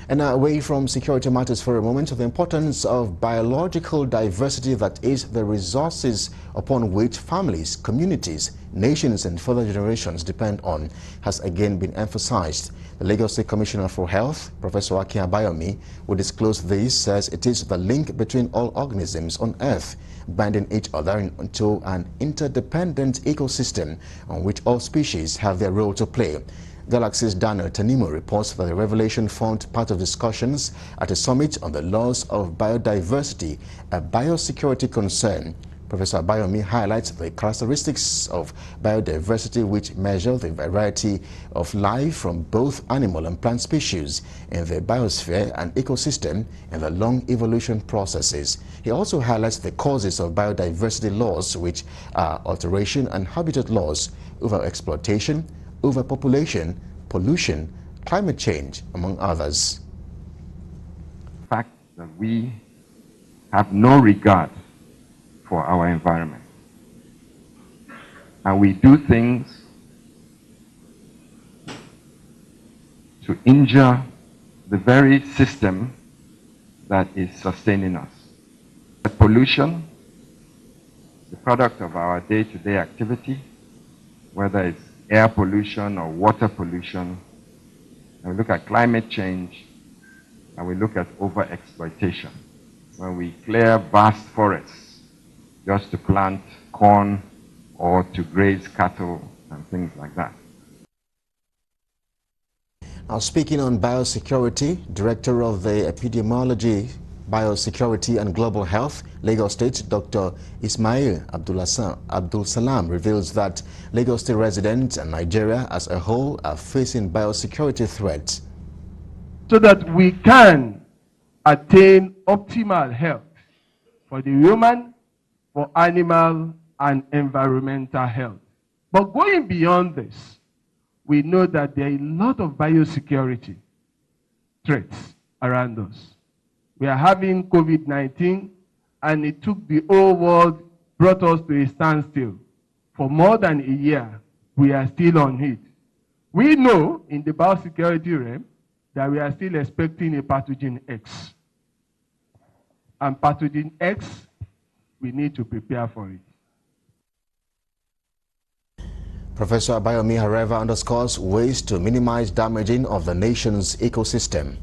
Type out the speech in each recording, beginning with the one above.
And now away from security matters for a moment, the importance of biological diversity, that is the resources upon which families, communities, nations and further generations depend on, has again been emphasized. The Lagos State Commissioner for Health, Professor Biodiversity, will disclose this as it is the link between all organisms on Earth, binding each other into an interdependent ecosystem on which all species have their role to play. Galaxy's Daniel Tanimo reports that the revelation formed part of discussions at a summit on the loss of biodiversity, a biosecurity concern. Professor Abayomi highlights the characteristics of biodiversity, which measure the variety of life from both animal and plant species in the biosphere and ecosystem and the long evolution processes. He also highlights the causes of biodiversity loss, which are alteration and habitat loss, overexploitation, overpopulation, pollution, climate change, among others. The fact that we have no regard for our environment, and we do things to injure the very system that is sustaining us. The pollution, the product of our day-to-day activity, whether it's air pollution or water pollution, and we look at climate change, and we look at overexploitation. When we clear vast forests just to plant corn or to graze cattle and things like that. Now, speaking on biosecurity, Director of the Epidemiology, Biosecurity and Global Health, Lagos State, Dr. Ismail Abdul Salam reveals that Lagos State residents and Nigeria as a whole are facing biosecurity threats. So that we can attain optimal health for the human, for animal and environmental health. But going beyond this, we know that there are a lot of biosecurity threats around us. We are having COVID-19, and it took the whole world, brought us to a standstill. For more than a year, we are still on it. We know in the biosecurity realm that we are still expecting a pathogen X. And pathogen X, we need to prepare for it. Professor Abayomi, however, underscores ways to minimize damaging of the nation's ecosystem.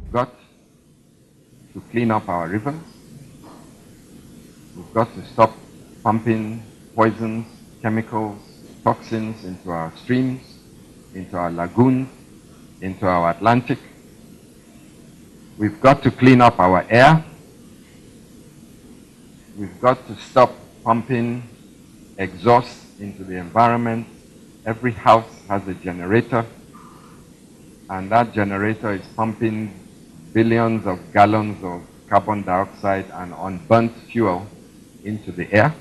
We've got to clean up our rivers. We've got to stop pumping poisons, chemicals, toxins into our streams, into our lagoons, into our Atlantic. We've got to clean up our air. We've got to stop pumping exhaust into the environment. Every house has a generator, and that generator is pumping billions of gallons of carbon dioxide and unburnt fuel into the air.